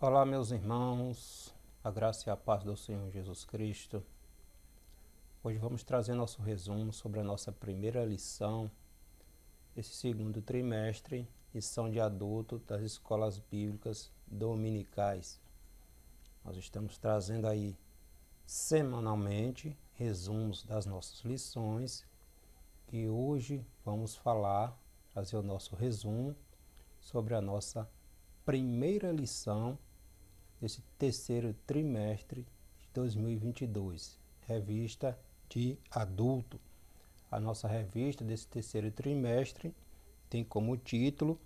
Olá, meus irmãos, a graça e a paz do Senhor Jesus Cristo. Hoje vamos trazer nosso resumo sobre a nossa primeira lição, esse segundo trimestre, lição de adulto das escolas bíblicas dominicais. Nós estamos trazendo aí semanalmente resumos das nossas lições e hoje vamos trazer o nosso resumo sobre a nossa primeira lição desse terceiro trimestre de 2022, revista de adulto. A nossa revista desse terceiro trimestre tem como título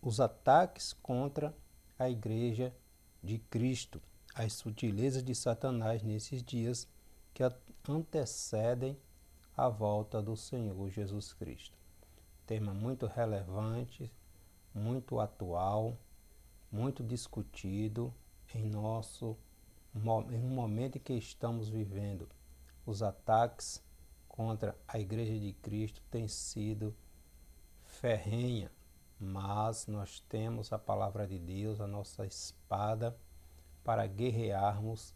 Os ataques contra a Igreja de Cristo, as sutilezas de Satanás nesses dias que antecedem a volta do Senhor Jesus Cristo. Tema muito relevante, muito atual, muito discutido em um momento em que estamos vivendo. Os ataques contra a Igreja de Cristo têm sido ferrenha, mas nós temos a palavra de Deus, a nossa espada, para guerrearmos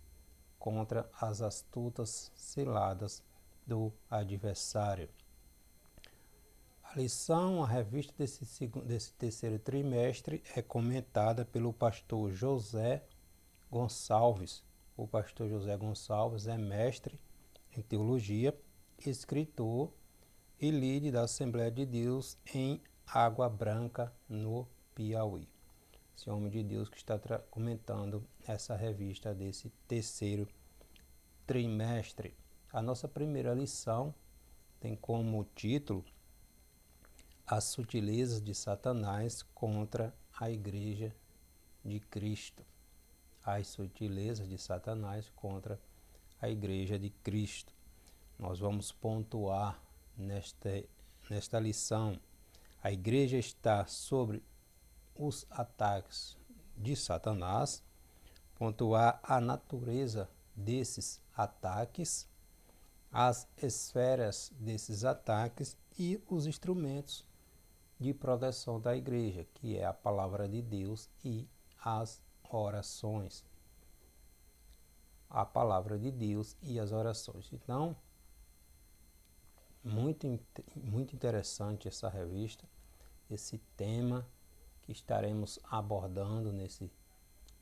contra as astutas ciladas do adversário. A revista desse terceiro trimestre é comentada pelo pastor José Gonçalves. O pastor José Gonçalves é mestre em teologia, escritor e líder da Assembleia de Deus em Água Branca, no Piauí. Esse homem de Deus que está comentando essa revista desse terceiro trimestre. A nossa primeira lição tem como título As sutilezas de Satanás contra a Igreja de Cristo. As sutilezas de Satanás contra a Igreja de Cristo. Nós vamos pontuar nesta lição. A igreja está sobre os ataques de Satanás, pontuar a natureza desses ataques, as esferas desses ataques e os instrumentos de proteção da igreja, que é a palavra de Deus e as orações. A palavra de Deus e as orações. Então, muito interessante essa revista, esse tema que estaremos abordando nesse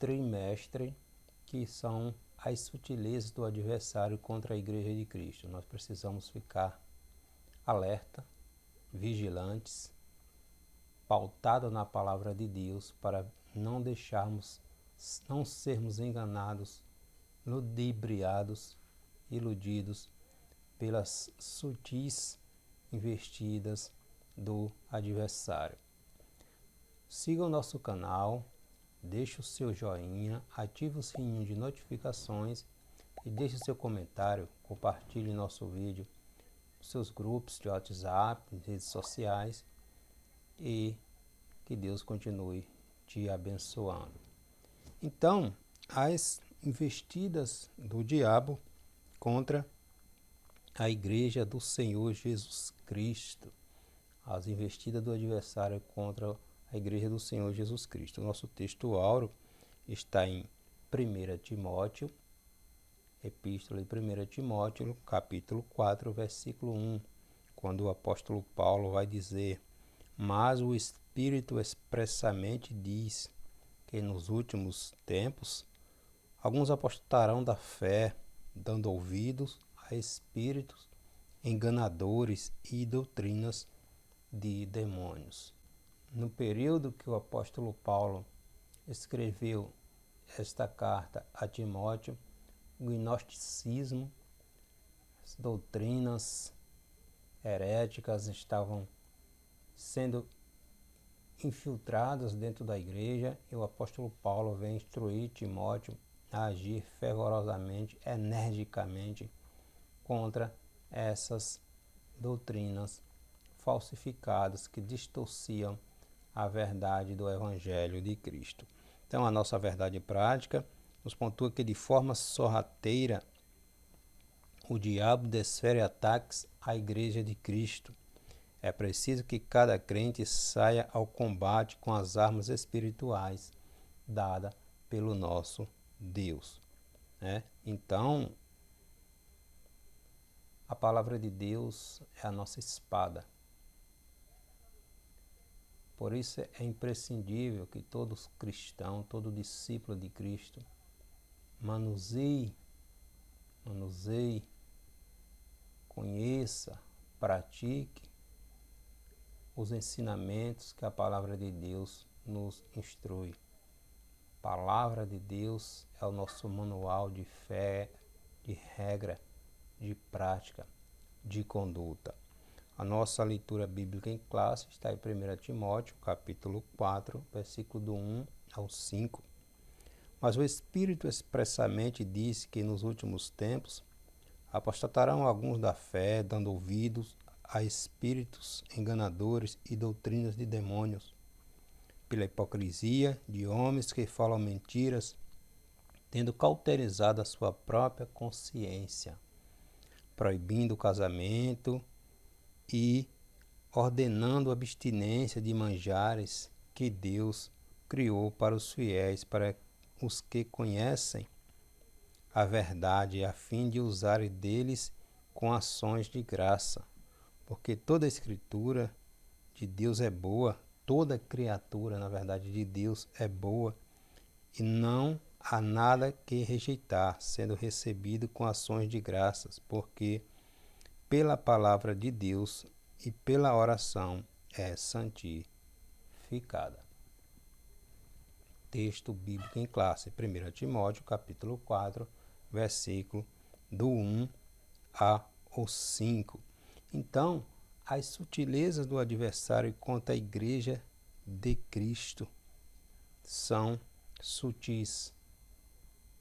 trimestre, que são as sutilezas do adversário contra a Igreja de Cristo. Nós precisamos ficar alerta, vigilantes, pautado na palavra de Deus para não sermos enganados, ludibriados, iludidos pelas sutis investidas do adversário. Siga o nosso canal, deixe o seu joinha, ative o sininho de notificações e deixe o seu comentário, compartilhe nosso vídeo nos seus grupos de WhatsApp, redes sociais e que Deus continue te abençoando. Então, as investidas do diabo contra a Igreja do Senhor Jesus Cristo. As investidas do adversário contra a Igreja do Senhor Jesus Cristo. O nosso texto áureo está em 1 Timóteo, Epístola de 1 Timóteo, capítulo 4, versículo 1, quando o apóstolo Paulo vai dizer: mas o Espírito expressamente diz que nos últimos tempos alguns apostarão da fé, dando ouvidos a espíritos enganadores e doutrinas de demônios. No período que o apóstolo Paulo escreveu esta carta a Timóteo, o gnosticismo, as doutrinas heréticas estavam sendo infiltradas dentro da igreja e o apóstolo Paulo vem instruir Timóteo a agir fervorosamente, energicamente contra essas doutrinas falsificadas que distorciam a verdade do Evangelho de Cristo. Então, a nossa verdade prática nos pontua que de forma sorrateira o diabo desfere ataques à Igreja de Cristo. É preciso que cada crente saia ao combate com as armas espirituais dada pelo nosso Deus, né? Então, a palavra de Deus é a nossa espada. Por isso é imprescindível que todo cristão, todo discípulo de Cristo, manuseie, conheça, pratique os ensinamentos que a palavra de Deus nos instrui. A palavra de Deus é o nosso manual de fé, de regra, de prática, de conduta. A nossa leitura bíblica em classe está em 1 Timóteo, capítulo 4, versículo do 1 ao 5. Mas o Espírito expressamente disse que nos últimos tempos apostatarão alguns da fé, dando ouvidos a espíritos enganadores e doutrinas de demônios, pela hipocrisia de homens que falam mentiras, tendo cauterizado a sua própria consciência, proibindo o casamento e ordenando a abstinência de manjares que Deus criou para os fiéis, para os que conhecem a verdade, a fim de usarem deles com ações de graça. Porque toda a escritura de Deus é boa, toda criatura, na verdade, de Deus é boa, e não há nada que rejeitar, sendo recebido com ações de graças, porque pela palavra de Deus e pela oração é santificada. Texto bíblico em classe, 1 Timóteo, capítulo 4, versículo do 1 ao 5. Então, as sutilezas do adversário contra a igreja de Cristo são sutis.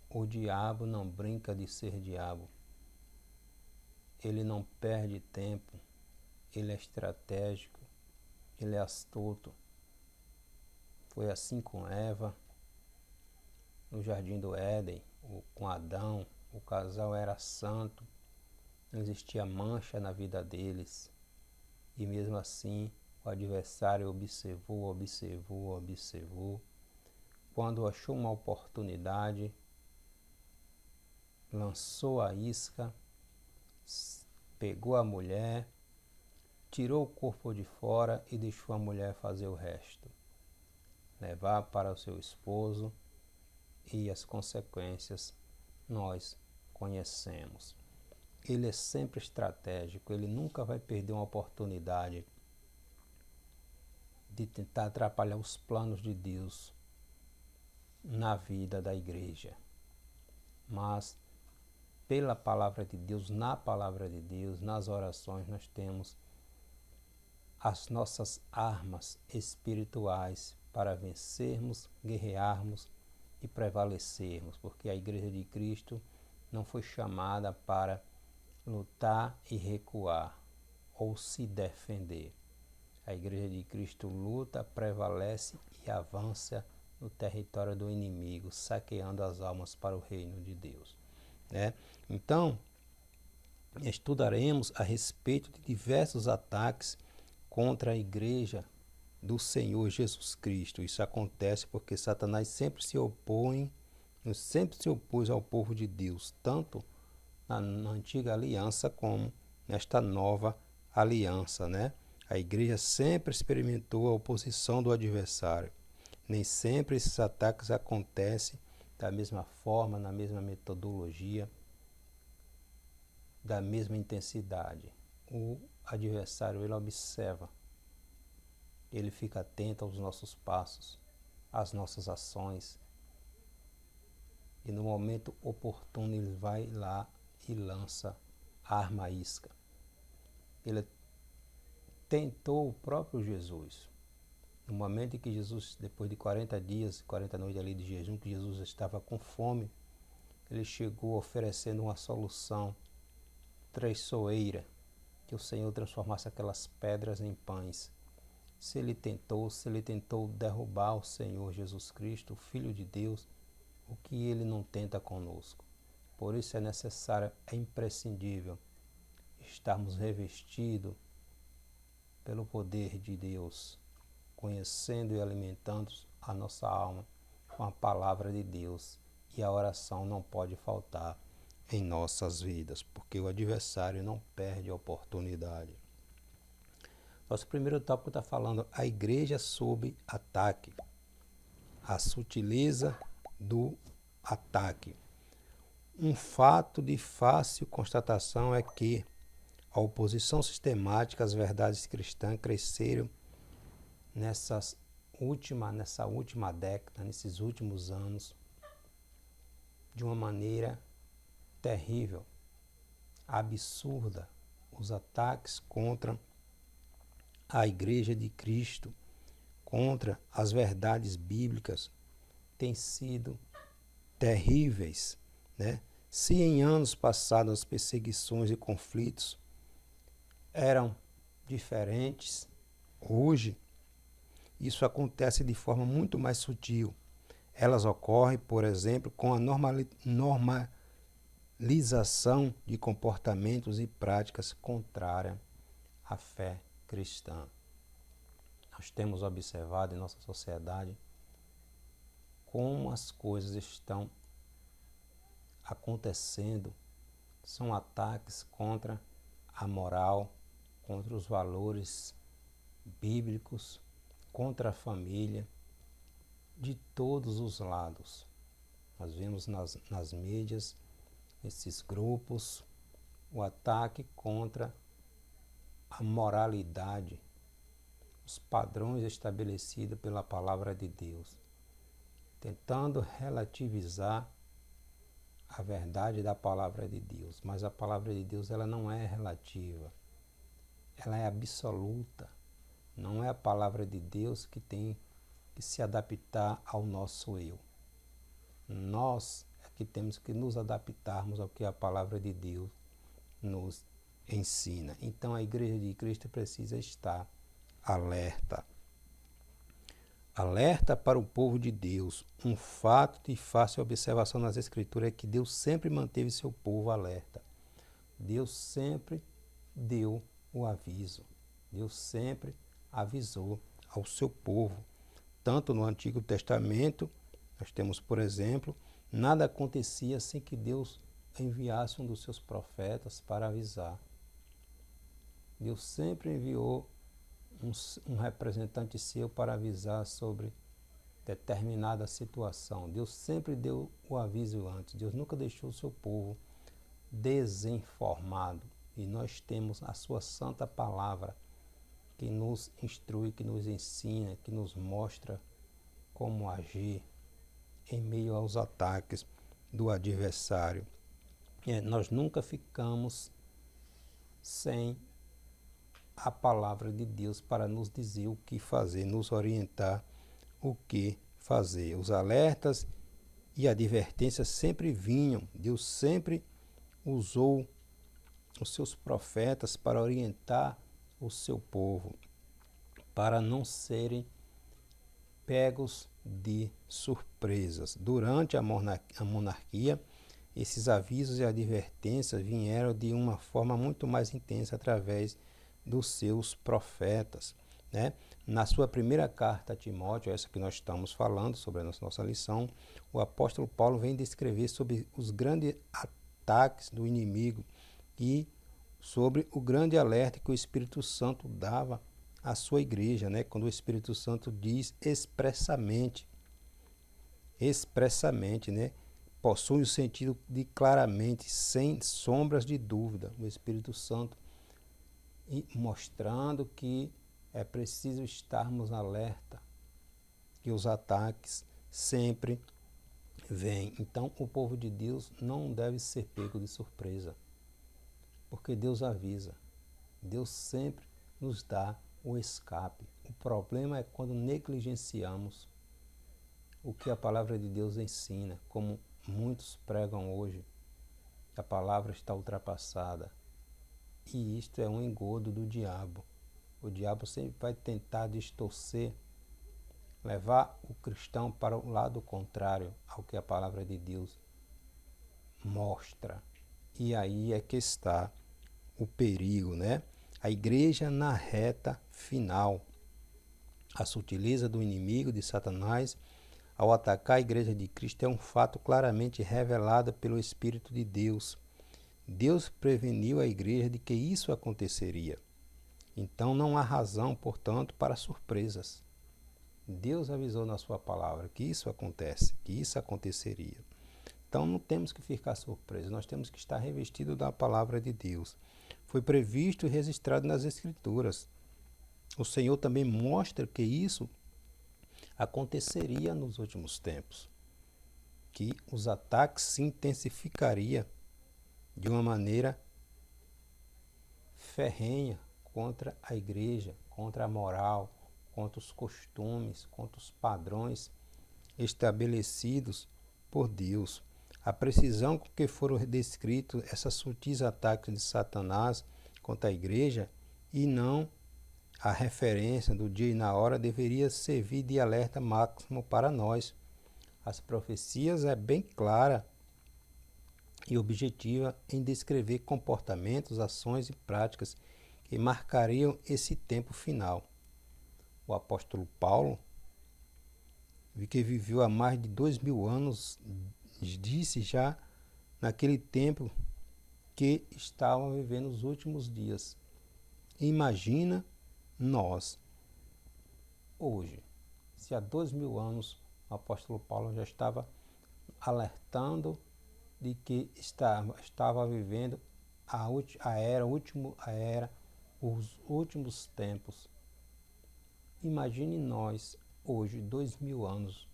O diabo não brinca de ser diabo. Ele não perde tempo. Ele é estratégico. Ele é astuto. Foi assim com Eva, no jardim do Éden, com Adão. O casal era santo. Não existia mancha na vida deles. E mesmo assim, o adversário observou. Quando achou uma oportunidade, lançou a isca, pegou a mulher, tirou o corpo de fora e deixou a mulher fazer o resto. Levar para o seu esposo, e as consequências nós conhecemos. Ele é sempre estratégico, ele nunca vai perder uma oportunidade de tentar atrapalhar os planos de Deus na vida da igreja. Mas pela palavra de Deus, na palavra de Deus, nas orações, nós temos as nossas armas espirituais para vencermos, guerrearmos e prevalecermos, porque a igreja de Cristo não foi chamada para lutar e recuar ou se defender. A igreja de Cristo luta, prevalece e avança no território do inimigo, saqueando as almas para o reino de Deus, né? Então, estudaremos a respeito de diversos ataques contra a igreja do Senhor Jesus Cristo. Isso acontece porque Satanás sempre se opôs ao povo de Deus, tanto na antiga aliança como nesta nova aliança, né? A igreja sempre experimentou a oposição do adversário. Nem sempre esses ataques acontecem da mesma forma, na mesma metodologia, da mesma intensidade. O adversário, ele observa, ele fica atento aos nossos passos, às nossas ações, e no momento oportuno ele vai lá e lança a arma isca. Ele tentou o próprio Jesus. No momento em que Jesus, depois de 40 dias, 40 noites ali de jejum, que Jesus estava com fome, ele chegou oferecendo uma solução traiçoeira, que o Senhor transformasse aquelas pedras em pães. Se ele tentou derrubar o Senhor Jesus Cristo, o Filho de Deus, o que ele não tenta conosco? Por isso é necessário, é imprescindível estarmos revestidos pelo poder de Deus, conhecendo e alimentando a nossa alma com a palavra de Deus. E a oração não pode faltar em nossas vidas, porque o adversário não perde a oportunidade. Nosso primeiro tópico está falando a igreja sob ataque, a sutileza do ataque. Um fato de fácil constatação é que a oposição sistemática às verdades cristãs cresceram nessa última década, nesses últimos anos, de uma maneira terrível, absurda. Os ataques contra a Igreja de Cristo, contra as verdades bíblicas, têm sido terríveis, né? Se em anos passados as perseguições e conflitos eram diferentes, hoje isso acontece de forma muito mais sutil. Elas ocorrem, por exemplo, com a normalização de comportamentos e práticas contrárias à fé cristã. Nós temos observado em nossa sociedade como as coisas estão acontecendo. São ataques contra a moral, contra os valores bíblicos, contra a família, de todos os lados. Nós vemos nas mídias, esses grupos, o ataque contra a moralidade, os padrões estabelecidos pela palavra de Deus, tentando relativizar a verdade da palavra de Deus. Mas a palavra de Deus, ela não é relativa, ela é absoluta. Não é a palavra de Deus que tem que se adaptar ao nosso eu. Nós é que temos que nos adaptarmos ao que a palavra de Deus nos ensina. Então a Igreja de Cristo precisa estar alerta. Alerta para o povo de Deus. Um fato de fácil observação nas Escrituras é que Deus sempre manteve seu povo alerta. Deus sempre deu o aviso. Deus sempre avisou ao seu povo. Tanto no Antigo Testamento, nós temos, por exemplo, nada acontecia sem que Deus enviasse um dos seus profetas para avisar. Deus sempre enviou um representante seu para avisar sobre determinada situação. Deus sempre deu o aviso antes. Deus nunca deixou o seu povo desinformado. E nós temos a sua santa palavra que nos instrui, que nos ensina, que nos mostra como agir em meio aos ataques do adversário. Nós nunca ficamos sem a palavra de Deus para nos dizer o que fazer, nos orientar o que fazer. Os alertas e advertências sempre vinham. Deus sempre usou os seus profetas para orientar o seu povo, para não serem pegos de surpresas. Durante a monarquia, esses avisos e advertências vieram de uma forma muito mais intensa através dos seus profetas, né? Na sua primeira carta a Timóteo, essa que nós estamos falando sobre a nossa lição, o apóstolo Paulo vem descrever sobre os grandes ataques do inimigo e sobre o grande alerta que o Espírito Santo dava à sua igreja, né? Quando o Espírito Santo diz expressamente, né? Possui o sentido de claramente, sem sombras de dúvida, o Espírito Santo, e mostrando que é preciso estarmos alerta, que os ataques sempre vêm. Então, o povo de Deus não deve ser pego de surpresa, porque Deus avisa. Deus sempre nos dá o escape. O problema é quando negligenciamos o que a palavra de Deus ensina, como muitos pregam hoje. A palavra está ultrapassada. E isto é um engodo do diabo. O diabo sempre vai tentar distorcer, levar o cristão para o lado contrário ao que a palavra de Deus mostra. E aí é que está o perigo, né? A igreja na reta final. A sutileza do inimigo de Satanás ao atacar a Igreja de Cristo é um fato claramente revelado pelo Espírito de Deus. Deus preveniu a Igreja de que isso aconteceria. Então não há razão, portanto, para surpresas. Deus avisou na sua palavra que isso acontece, que isso aconteceria. Então não temos que ficar surpresos, nós temos que estar revestidos da palavra de Deus. Foi previsto e registrado nas Escrituras. O Senhor também mostra que isso aconteceria nos últimos tempos, que os ataques se intensificariam de uma maneira ferrenha contra a igreja, contra a moral, contra os costumes, contra os padrões estabelecidos por Deus. A precisão com que foram descritos esses sutis ataques de Satanás contra a igreja e não a referência do dia e na hora deveria servir de alerta máximo para nós. As profecias é bem clara e objetiva em descrever comportamentos, ações e práticas que marcariam esse tempo final. O apóstolo Paulo, que viveu há mais de 2000 anos, disse já naquele tempo que estavam vivendo os últimos dias. Imagina nós, hoje, se há 2000 anos o apóstolo Paulo já estava alertando de que estava vivendo os últimos tempos. Imagine nós hoje, 2000 anos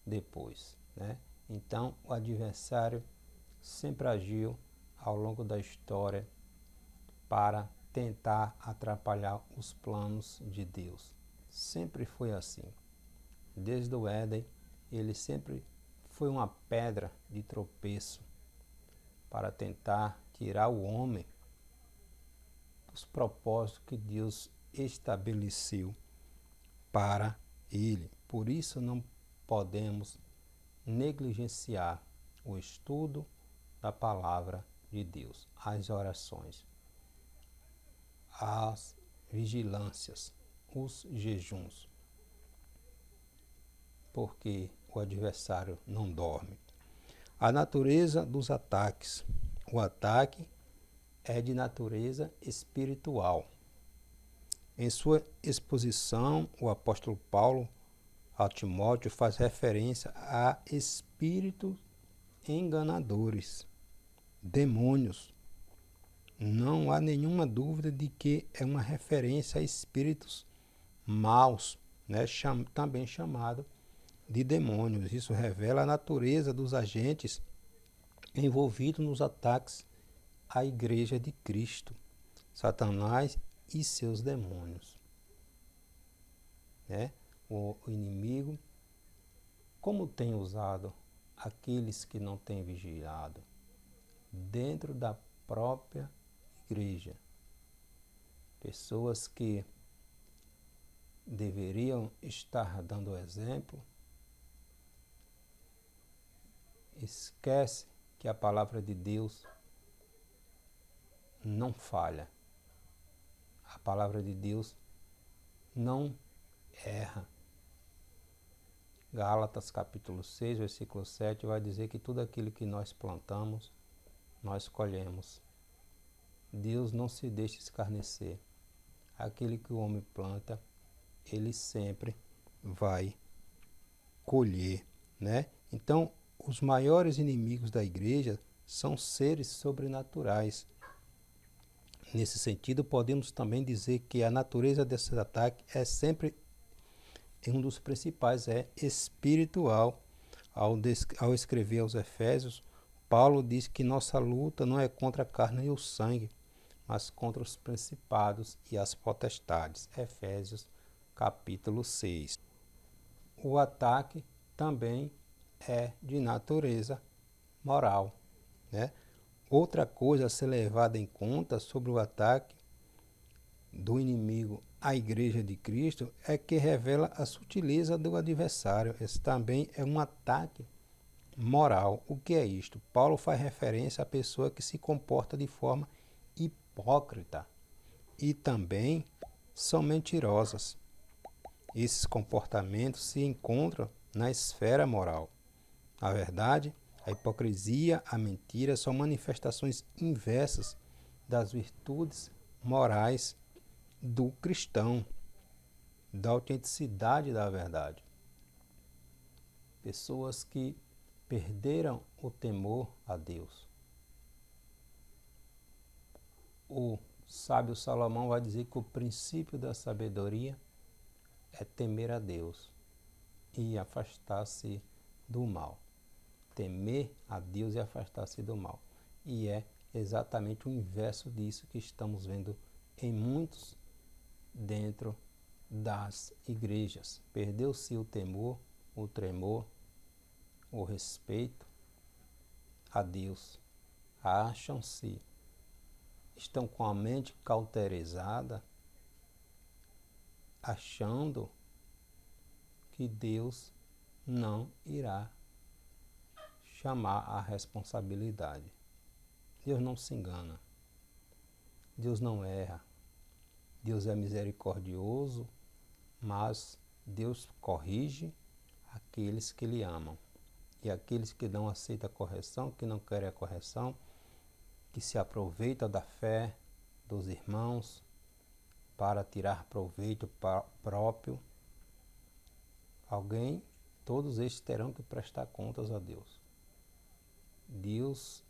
depois, né? Então, o adversário sempre agiu ao longo da história para tentar atrapalhar os planos de Deus. Sempre foi assim. Desde o Éden, ele sempre foi uma pedra de tropeço para tentar tirar o homem dos propósitos que Deus estabeleceu para ele. Por isso não podemos negligenciar o estudo da palavra de Deus, as orações, as vigilâncias, os jejuns, porque o adversário não dorme. A natureza dos ataques. O ataque é de natureza espiritual. Em sua exposição, o apóstolo Paulo a Timóteo faz referência a espíritos enganadores, demônios. Não há nenhuma dúvida de que é uma referência a espíritos maus, né? Também chamado de demônios. Isso revela a natureza dos agentes envolvidos nos ataques à Igreja de Cristo, Satanás e seus demônios, né? O inimigo, como tem usado aqueles que não têm vigiado dentro da própria igreja, pessoas que deveriam estar dando exemplo, esquece que a palavra de Deus não falha. A palavra de Deus não erra. Gálatas capítulo 6, versículo 7 vai dizer que tudo aquilo que nós plantamos, nós colhemos. Deus não se deixa escarnecer. Aquilo que o homem planta, ele sempre vai colher, né? Então, os maiores inimigos da igreja são seres sobrenaturais. Nesse sentido, podemos também dizer que a natureza desse ataque é sempre, um dos principais é espiritual. Ao escrever aos Efésios, Paulo diz que nossa luta não é contra a carne e o sangue, mas contra os principados e as potestades. Efésios capítulo 6. O ataque também é de natureza moral, né? Outra coisa a ser levada em conta sobre o ataque do inimigo à Igreja de Cristo é que revela a sutileza do adversário. Esse também é um ataque moral. O que é isto? Paulo faz referência à pessoa que se comporta de forma hipócrita e também são mentirosas. Esses comportamentos se encontram na esfera moral. Na verdade, a hipocrisia, a mentira são manifestações inversas das virtudes morais do cristão, da autenticidade da verdade. Pessoas que perderam o temor a Deus. O sábio Salomão vai dizer que o princípio da sabedoria é temer a Deus e afastar-se do mal. Temer a Deus e afastar-se do mal. E é exatamente o inverso disso que estamos vendo em muitos dentro das igrejas. Perdeu-se o temor, o tremor, o respeito a Deus. Acham-se, estão com a mente cauterizada, achando que Deus não irá chamar a responsabilidade. Deus não se engana. Deus não erra. Deus é misericordioso, mas Deus corrige aqueles que lhe amam. E aqueles que não aceitam a correção, que não querem a correção, que se aproveitam da fé dos irmãos para tirar proveito próprio, todos estes terão que prestar contas a Deus. Deus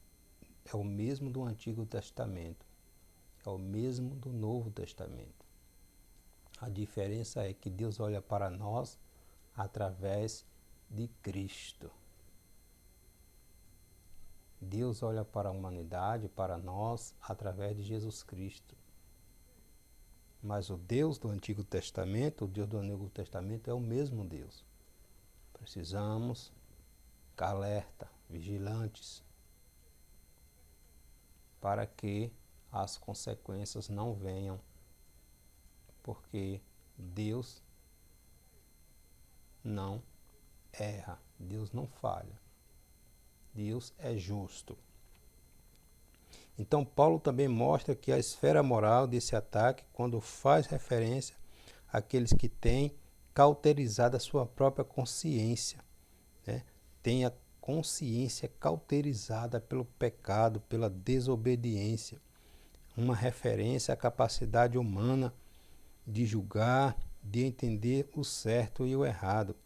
é o mesmo do Antigo Testamento, é o mesmo do Novo Testamento. A diferença é que Deus olha para nós através de Cristo. Deus olha para a humanidade, para nós, através de Jesus Cristo. Mas o Deus do Antigo Testamento, o Deus do Novo Testamento é o mesmo Deus. Precisamos ficar alerta, vigilantes, para que as consequências não venham, porque Deus não erra, Deus não falha, Deus é justo. Então Paulo também mostra que a esfera moral desse ataque, quando faz referência àqueles que têm cauterizado a sua própria consciência, né? Tem a consciência cauterizada pelo pecado, pela desobediência, uma referência à capacidade humana de julgar, de entender o certo e o errado,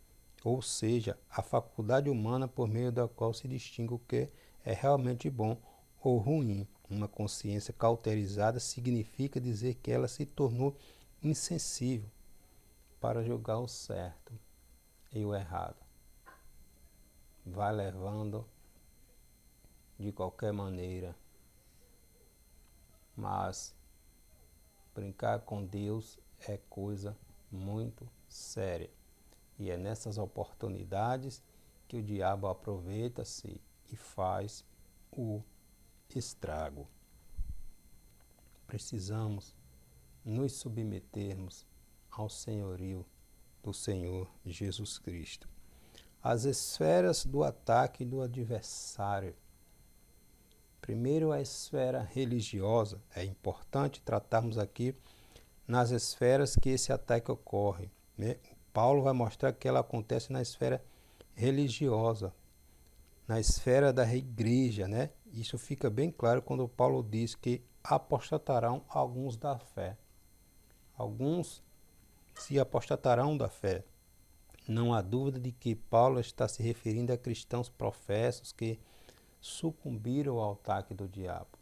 ou seja, a faculdade humana por meio da qual se distingue o que é realmente bom ou ruim. Uma consciência cauterizada significa dizer que ela se tornou insensível para julgar o certo e o errado. Vai levando de qualquer maneira, mas brincar com Deus é coisa muito séria. E é nessas oportunidades que o diabo aproveita-se e faz o estrago. Precisamos nos submetermos ao senhorio do Senhor Jesus Cristo. As esferas do ataque do adversário. Primeiro, a esfera religiosa. É importante tratarmos aqui nas esferas que esse ataque ocorre, né? Paulo vai mostrar que ela acontece na esfera religiosa, na esfera da igreja, né? Isso fica bem claro quando Paulo diz que apostatarão alguns da fé. Alguns se apostatarão da fé. Não há dúvida de que Paulo está se referindo a cristãos professos que sucumbiram ao ataque do diabo,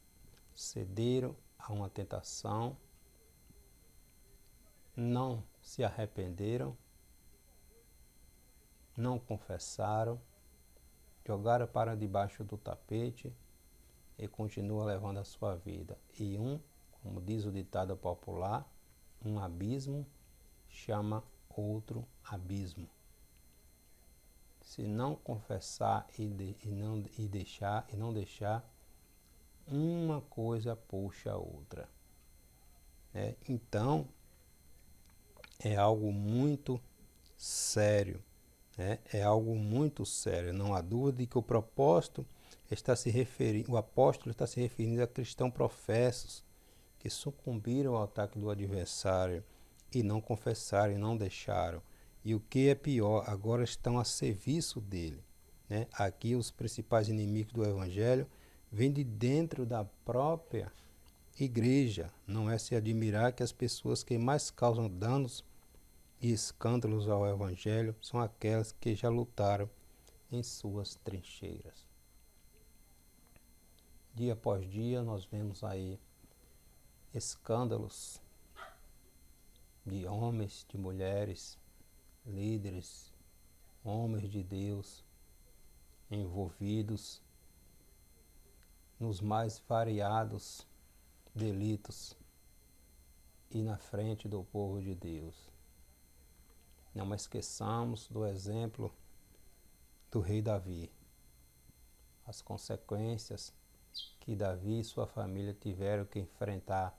cederam a uma tentação, não se arrependeram, não confessaram, jogaram para debaixo do tapete e continuam levando a sua vida. E como diz o ditado popular, um abismo chama outro abismo. Se não confessar e não deixar, uma coisa puxa a outra. Então, é algo muito sério. É algo muito sério. Não há dúvida de que o apóstolo está se referindo a cristãos professos que sucumbiram ao ataque do adversário e não confessaram e não deixaram. e o que é pior, agora estão a serviço dele, né? Aqui os principais inimigos do evangelho vêm de dentro da própria igreja. Não é se admirar que as pessoas que mais causam danos e escândalos ao evangelho são aquelas que já lutaram em suas trincheiras. Dia após dia nós vemos aí escândalos de homens, de mulheres, líderes, homens de Deus envolvidos nos mais variados delitos e na frente do povo de Deus. Não esqueçamos do exemplo do rei Davi, as consequências que Davi e sua família tiveram que enfrentar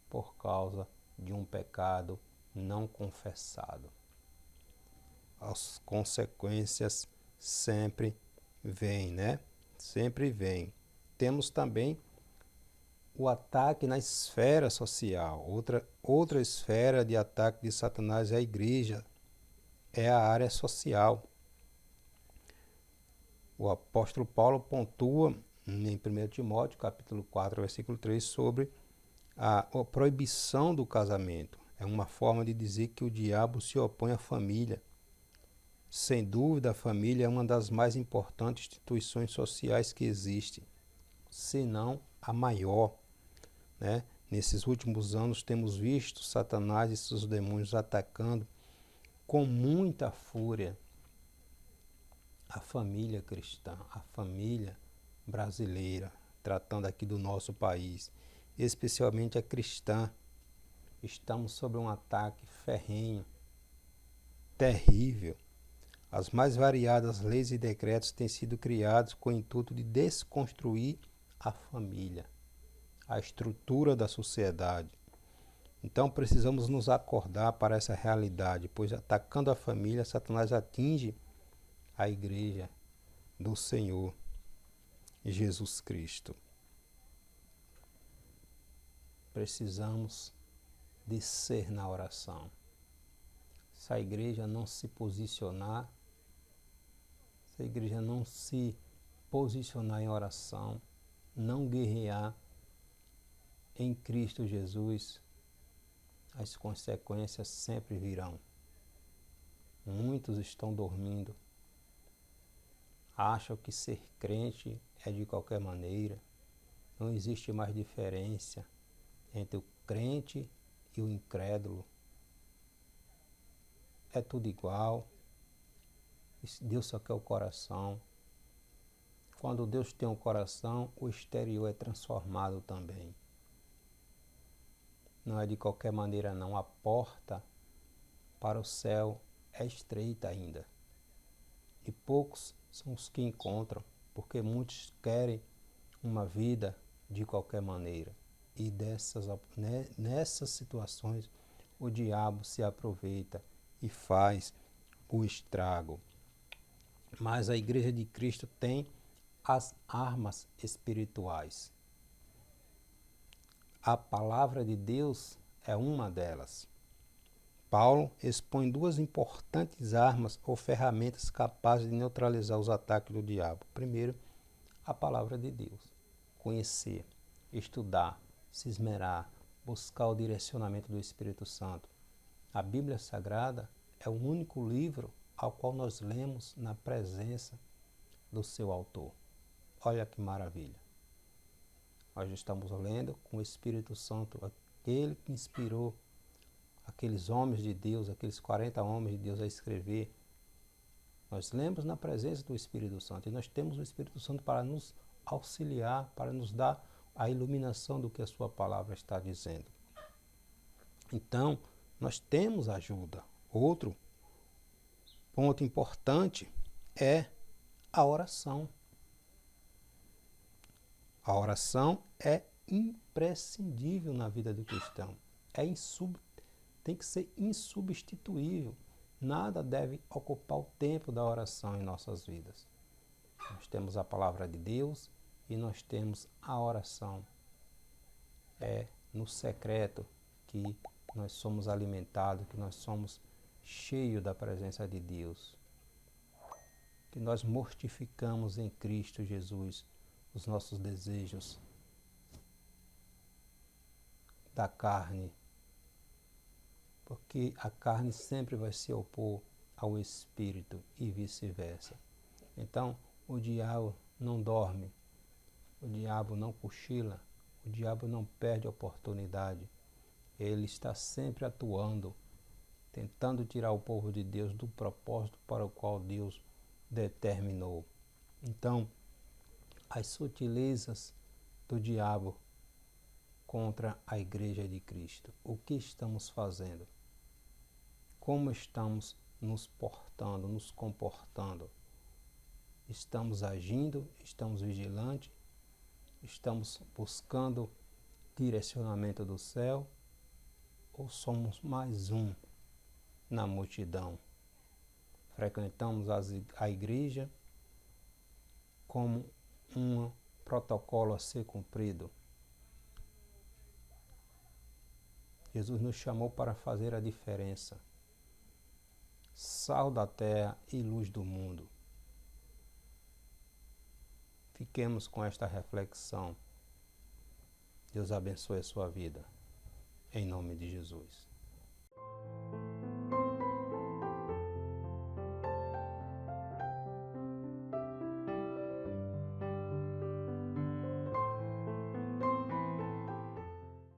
por causa de um pecado não confessado. As consequências sempre vêm, né? Sempre vêm. Temos também o ataque na esfera social. Outra esfera de ataque de Satanás é a igreja, é a área social. O apóstolo Paulo pontua em 1 Timóteo, capítulo 4, versículo 3, sobre a proibição do casamento. É uma forma de dizer que o diabo se opõe à família. Sem dúvida, a família é uma das mais importantes instituições sociais que existe, se não a maior, né? Nesses últimos anos temos visto Satanás e seus demônios atacando com muita fúria a família cristã, a família brasileira, tratando aqui do nosso país, especialmente a cristã. Estamos sob um ataque ferrenho, terrível. As mais variadas leis e decretos têm sido criados com o intuito de desconstruir a família, a estrutura da sociedade. Então precisamos nos acordar para essa realidade, pois atacando a família, Satanás atinge a igreja do Senhor Jesus Cristo. Precisamos de ser na oração. Se a igreja não se posicionar, se a igreja não se posicionar em oração, não guerrear em Cristo Jesus, as consequências sempre virão. Muitos estão dormindo, acham que ser crente é de qualquer maneira, não existe mais diferença entre o crente e o incrédulo. É tudo igual. Deus só quer o coração. Quando Deus tem um coração, o exterior é transformado também. Não é de qualquer maneira não. A porta para o céu é estreita ainda. E poucos são os que encontram, porque muitos querem uma vida de qualquer maneira. E nessas situações, o diabo se aproveita e faz o estrago. Mas a Igreja de Cristo tem as armas espirituais. A palavra de Deus é uma delas. Paulo expõe duas importantes armas ou ferramentas capazes de neutralizar os ataques do diabo. Primeiro, a palavra de Deus. Conhecer, estudar, se esmerar, buscar o direcionamento do Espírito Santo. A Bíblia Sagrada é o único livro ao qual nós lemos na presença do seu autor. Olha que maravilha. Nós estamos lendo com o Espírito Santo, aquele que inspirou aqueles homens de Deus, aqueles 40 homens de Deus a escrever. Nós lemos na presença do Espírito Santo e nós temos o Espírito Santo para nos auxiliar, para nos dar a iluminação do que a sua palavra está dizendo. Então, nós temos ajuda. Outro ponto importante é a oração. A oração é imprescindível na vida do cristão. Tem que ser insubstituível. Nada deve ocupar o tempo da oração em nossas vidas. Nós temos a palavra de Deus e nós temos a oração. É no secreto que nós somos alimentados, que nós somos cheio da presença de Deus, que nós mortificamos em Cristo Jesus os nossos desejos da carne, porque a carne sempre vai se opor ao Espírito e vice-versa. Então, o diabo não dorme, o diabo não cochila, o diabo não perde a oportunidade. Ele está sempre atuando, tentando tirar o povo de Deus do propósito para o qual Deus determinou. Então, as sutilezas do diabo contra a Igreja de Cristo. O que estamos fazendo? Como estamos nos portando, nos comportando? Estamos agindo? Estamos vigilantes? Estamos buscando direcionamento do céu? Ou somos mais um na multidão? Frequentamos a igreja como um protocolo a ser cumprido. Jesus nos chamou para fazer a diferença. Sal da terra e luz do mundo. Fiquemos com esta reflexão. Deus abençoe a sua vida. Em nome de Jesus.